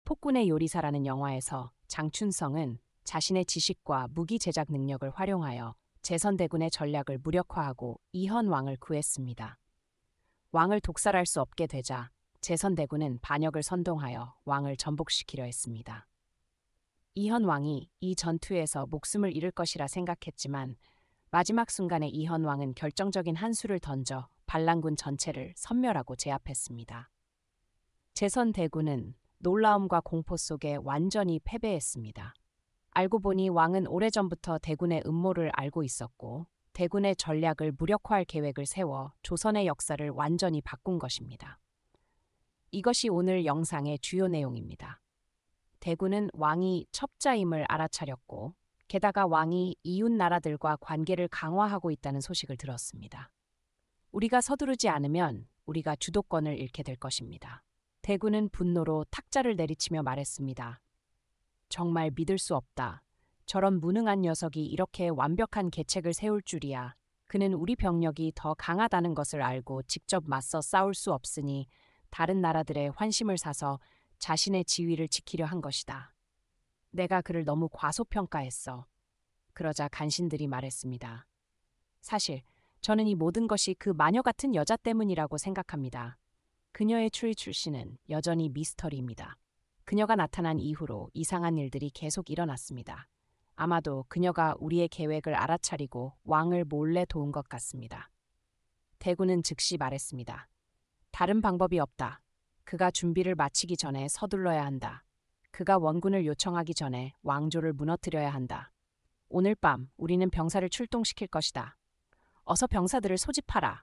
폭군의 요리사라는 영화에서 장춘성은 자신의 지식과 무기 제작 능력을 활용하여 제선대군의 전략을 무력화하고 이현왕을 구했습니다. 왕을 독살할 수 없게 되자 제선대군은 반역을 선동하여 왕을 전복시키려 했습니다. 이현왕이 이 전투에서 목숨을 잃을 것이라 생각했지만 마지막 순간에 이현왕은 결정적인 한 수를 던져 반란군 전체를 섬멸하고 제압했습니다. 제선대군은 놀라움과 공포 속에 완전히 패배했습니다. 알고 보니 왕은 오래전부터 대군의 음모를 알고 있었고 대군의 전략을 무력화할 계획을 세워 조선의 역사를 완전히 바꾼 것입니다. 이것이 오늘 영상의 주요 내용입니다. 대군은 왕이 첩자임을 알아차렸고 게다가 왕이 이웃 나라들과 관계를 강화하고 있다는 소식을 들었습니다. 우리가 서두르지 않으면 우리가 주도권을 잃게 될 것입니다. 대군은 분노로 탁자를 내리치며 말했습니다. 정말 믿을 수 없다. 저런 무능한 녀석이 이렇게 완벽한 계책을 세울 줄이야. 그는 우리 병력이 더 강하다는 것을 알고 직접 맞서 싸울 수 없으니 다른 나라들의 환심을 사서 자신의 지위를 지키려 한 것이다. 내가 그를 너무 과소평가했어. 그러자 간신들이 말했습니다. 사실 저는 이 모든 것이 그 마녀 같은 여자 때문이라고 생각합니다. 그녀의 추리 출신은 여전히 미스터리입니다. 그녀가 나타난 이후로 이상한 일들이 계속 일어났습니다. 아마도 그녀가 우리의 계획을 알아차리고 왕을 몰래 도운 것 같습니다. 대군은 즉시 말했습니다. 다른 방법이 없다. 그가 준비를 마치기 전에 서둘러야 한다. 그가 원군을 요청하기 전에 왕조를 무너뜨려야 한다. 오늘 밤 우리는 병사를 출동시킬 것이다. 어서 병사들을 소집하라.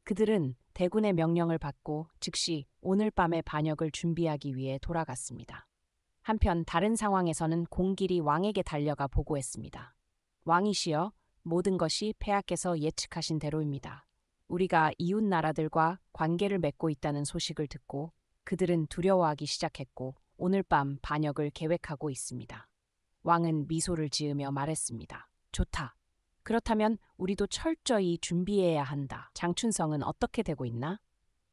그들은 대군의 명령을 받고 즉시 오늘 밤의 반역을 준비하기 위해 돌아갔습니다. 한편 다른 상황에서는 공길이 왕에게 달려가 보고했습니다. 왕이시여, 모든 것이 폐하께서 예측하신 대로입니다. 우리가 이웃 나라들과 관계를 맺고 있다는 소식을 듣고 그들은 두려워하기 시작했고 오늘 밤 반역을 계획하고 있습니다. 왕은 미소를 지으며 말했습니다. 좋다. 그렇다면 우리도 철저히 준비해야 한다. 장춘성은 어떻게 되고 있나?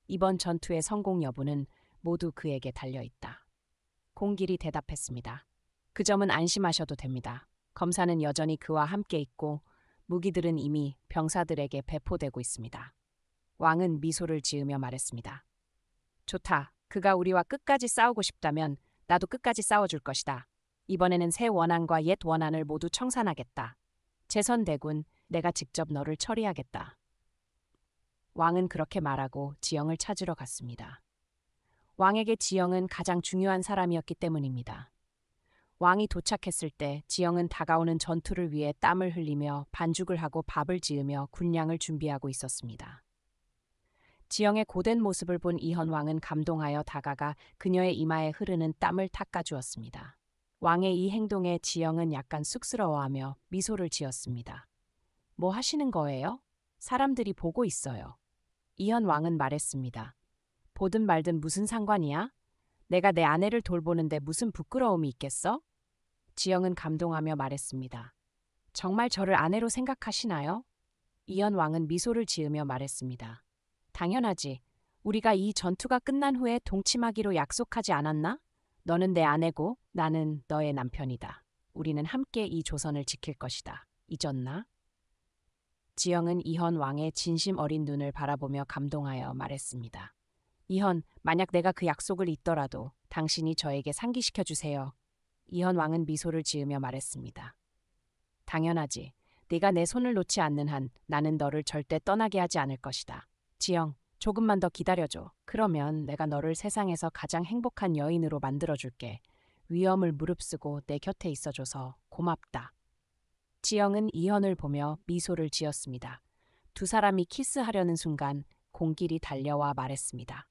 이번 전투의 성공 여부는 모두 그에게 달려있다. 공길이 대답했습니다. 그 점은 안심하셔도 됩니다. 검사는 여전히 그와 함께 있고 무기들은 이미 병사들에게 배포되고 있습니다. 왕은 미소를 지으며 말했습니다. 좋다. 그가 우리와 끝까지 싸우고 싶다면 나도 끝까지 싸워줄 것이다. 이번에는 새 원한과 옛 원한을 모두 청산하겠다. 제선대군, 내가 직접 너를 처리하겠다. 왕은 그렇게 말하고 지영을 찾으러 갔습니다. 왕에게 지영은 가장 중요한 사람이었기 때문입니다. 왕이 도착했을 때 지영은 다가오는 전투를 위해 땀을 흘리며 반죽을 하고 밥을 지으며 군량을 준비하고 있었습니다. 지영의 고된 모습을 본 이현왕은 감동하여 다가가 그녀의 이마에 흐르는 땀을 닦아주었습니다. 왕의 이 행동에 지영은 약간 쑥스러워하며 미소를 지었습니다. 뭐 하시는 거예요? 사람들이 보고 있어요. 이현왕은 말했습니다. 보든 말든 무슨 상관이야? 내가 내 아내를 돌보는데 무슨 부끄러움이 있겠어? 지영은 감동하며 말했습니다. 정말 저를 아내로 생각하시나요? 이현왕은 미소를 지으며 말했습니다. 당연하지. 우리가 이 전투가 끝난 후에 동침하기로 약속하지 않았나? 너는 내 아내고 나는 너의 남편이다. 우리는 함께 이 조선을 지킬 것이다. 잊었나? 지영은 이현 왕의 진심 어린 눈을 바라보며 감동하여 말했습니다. 이현, 만약 내가 그 약속을 잊더라도 당신이 저에게 상기시켜 주세요. 이현 왕은 미소를 지으며 말했습니다. 당연하지. 네가 내 손을 놓지 않는 한 나는 너를 절대 떠나게 하지 않을 것이다. 지영, 조금만 더 기다려줘. 그러면 내가 너를 세상에서 가장 행복한 여인으로 만들어줄게. 위험을 무릅쓰고 내 곁에 있어줘서 고맙다. 지영은 이현을 보며 미소를 지었습니다. 두 사람이 키스하려는 순간 공길이 달려와 말했습니다.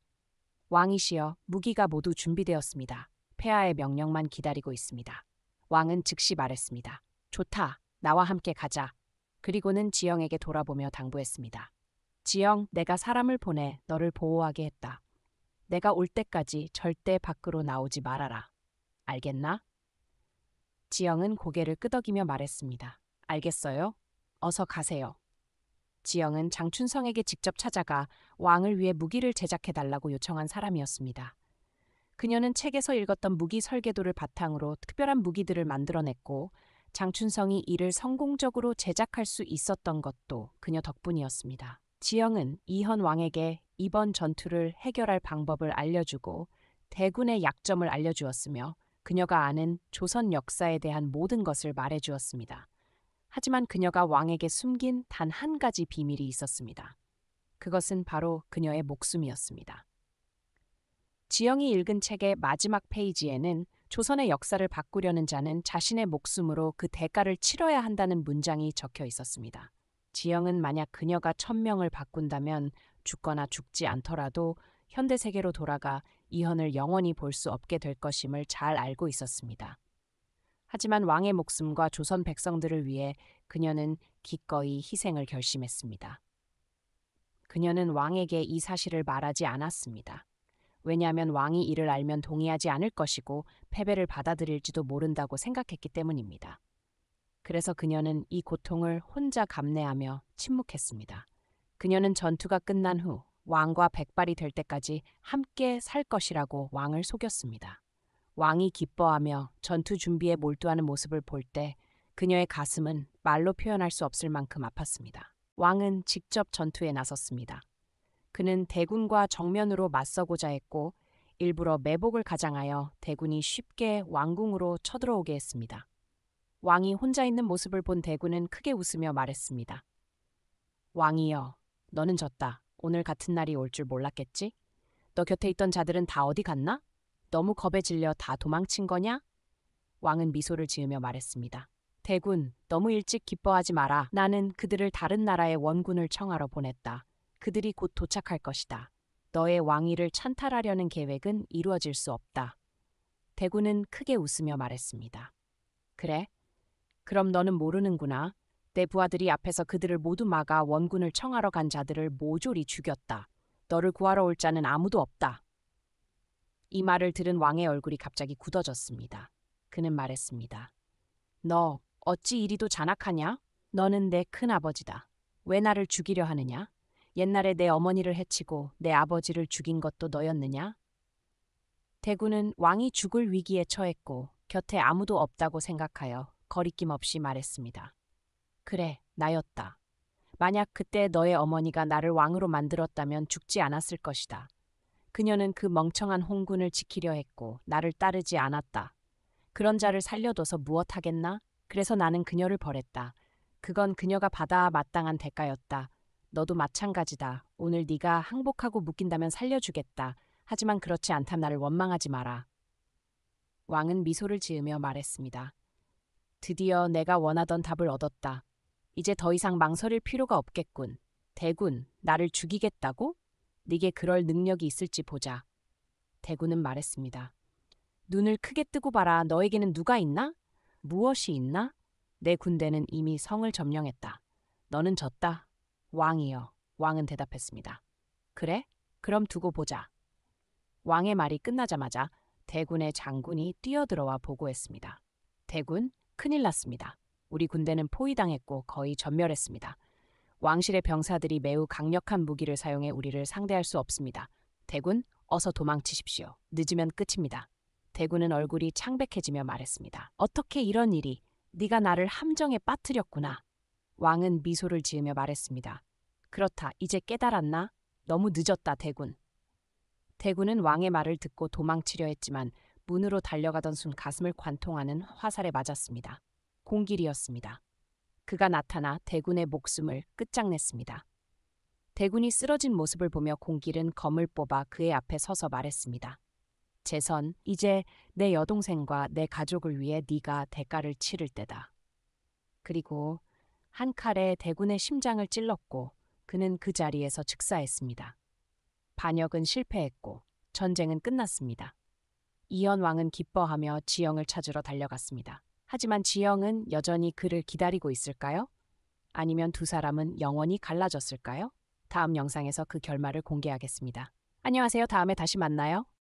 왕이시여, 무기가 모두 준비되었습니다. 폐하의 명령만 기다리고 있습니다. 왕은 즉시 말했습니다. 좋다. 나와 함께 가자. 그리고는 지영에게 돌아보며 당부했습니다. 지영, 내가 사람을 보내 너를 보호하게 했다. 내가 올 때까지 절대 밖으로 나오지 말아라. 알겠나? 지영은 고개를 끄덕이며 말했습니다. 알겠어요? 어서 가세요. 지영은 장춘성에게 직접 찾아가 왕을 위해 무기를 제작해달라고 요청한 사람이었습니다. 그녀는 책에서 읽었던 무기 설계도를 바탕으로 특별한 무기들을 만들어냈고 장춘성이 이를 성공적으로 제작할 수 있었던 것도 그녀 덕분이었습니다. 지영은 이현 왕에게 이번 전투를 해결할 방법을 알려주고 대군의 약점을 알려주었으며 그녀가 아는 조선 역사에 대한 모든 것을 말해주었습니다. 하지만 그녀가 왕에게 숨긴 단 한 가지 비밀이 있었습니다. 그것은 바로 그녀의 목숨이었습니다. 지영이 읽은 책의 마지막 페이지에는 조선의 역사를 바꾸려는 자는 자신의 목숨으로 그 대가를 치러야 한다는 문장이 적혀 있었습니다. 지영은 만약 그녀가 천명을 바꾼다면 죽거나 죽지 않더라도 현대 세계로 돌아가 이현을 영원히 볼 수 없게 될 것임을 잘 알고 있었습니다. 하지만 왕의 목숨과 조선 백성들을 위해 그녀는 기꺼이 희생을 결심했습니다. 그녀는 왕에게 이 사실을 말하지 않았습니다. 왜냐하면 왕이 이를 알면 동의하지 않을 것이고 패배를 받아들일지도 모른다고 생각했기 때문입니다. 그래서 그녀는 이 고통을 혼자 감내하며 침묵했습니다. 그녀는 전투가 끝난 후 왕과 백발이 될 때까지 함께 살 것이라고 왕을 속였습니다. 왕이 기뻐하며 전투 준비에 몰두하는 모습을 볼 때 그녀의 가슴은 말로 표현할 수 없을 만큼 아팠습니다. 왕은 직접 전투에 나섰습니다. 그는 대군과 정면으로 맞서고자 했고 일부러 매복을 가장하여 대군이 쉽게 왕궁으로 쳐들어오게 했습니다. 왕이 혼자 있는 모습을 본 대군은 크게 웃으며 말했습니다. 왕이여, 너는 졌다. 오늘 같은 날이 올 줄 몰랐겠지? 너 곁에 있던 자들은 다 어디 갔나? 너무 겁에 질려 다 도망친 거냐? 왕은 미소를 지으며 말했습니다. 대군, 너무 일찍 기뻐하지 마라. 나는 그들을 다른 나라의 원군을 청하러 보냈다. 그들이 곧 도착할 것이다. 너의 왕위를 찬탈하려는 계획은 이루어질 수 없다. 대군은 크게 웃으며 말했습니다. 그래? 그럼 너는 모르는구나. 내 부하들이 앞에서 그들을 모두 막아 원군을 청하러 간 자들을 모조리 죽였다. 너를 구하러 올 자는 아무도 없다. 이 말을 들은 왕의 얼굴이 갑자기 굳어졌습니다. 그는 말했습니다. 너 어찌 이리도 잔악하냐? 너는 내 큰아버지다. 왜 나를 죽이려 하느냐? 옛날에 내 어머니를 해치고 내 아버지를 죽인 것도 너였느냐? 대군은 왕이 죽을 위기에 처했고 곁에 아무도 없다고 생각하여 거리낌 없이 말했습니다. 그래, 나였다. 만약 그때 너의 어머니가 나를 왕으로 만들었다면 죽지 않았을 것이다. 그녀는 그 멍청한 홍군을 지키려 했고 나를 따르지 않았다. 그런 자를 살려둬서 무엇하겠나? 그래서 나는 그녀를 벌했다. 그건 그녀가 받아 마땅한 대가였다. 너도 마찬가지다. 오늘 네가 항복하고 묶인다면 살려주겠다. 하지만 그렇지 않다면 나를 원망하지 마라. 왕은 미소를 지으며 말했습니다. 드디어 내가 원하던 답을 얻었다. 이제 더 이상 망설일 필요가 없겠군. 대군, 나를 죽이겠다고? 네게 그럴 능력이 있을지 보자. 대군은 말했습니다. 눈을 크게 뜨고 봐라. 너에게는 누가 있나? 무엇이 있나? 내 군대는 이미 성을 점령했다. 너는 졌다. 왕이여. 왕은 대답했습니다. 그래? 그럼 두고 보자. 왕의 말이 끝나자마자 대군의 장군이 뛰어들어와 보고했습니다. 대군, 큰일 났습니다. 우리 군대는 포위당했고 거의 전멸했습니다. 왕실의 병사들이 매우 강력한 무기를 사용해 우리를 상대할 수 없습니다. 대군, 어서 도망치십시오. 늦으면 끝입니다. 대군은 얼굴이 창백해지며 말했습니다. 어떻게 이런 일이? 네가 나를 함정에 빠뜨렸구나. 왕은 미소를 지으며 말했습니다. 그렇다. 이제 깨달았나? 너무 늦었다, 대군. 대군은 왕의 말을 듣고 도망치려 했지만 문으로 달려가던 순 가슴을 관통하는 화살에 맞았습니다. 공길이었습니다. 그가 나타나 대군의 목숨을 끝장냈습니다. 대군이 쓰러진 모습을 보며 공길은 검을 뽑아 그의 앞에 서서 말했습니다. 재선, 이제 내 여동생과 내 가족을 위해 네가 대가를 치를 때다. 그리고 한 칼에 대군의 심장을 찔렀고 그는 그 자리에서 즉사했습니다. 반역은 실패했고 전쟁은 끝났습니다. 이현 왕은 기뻐하며 지영을 찾으러 달려갔습니다. 하지만 지영은 여전히 그를 기다리고 있을까요? 아니면 두 사람은 영원히 갈라졌을까요? 다음 영상에서 그 결말을 공개하겠습니다. 안녕하세요. 다음에 다시 만나요.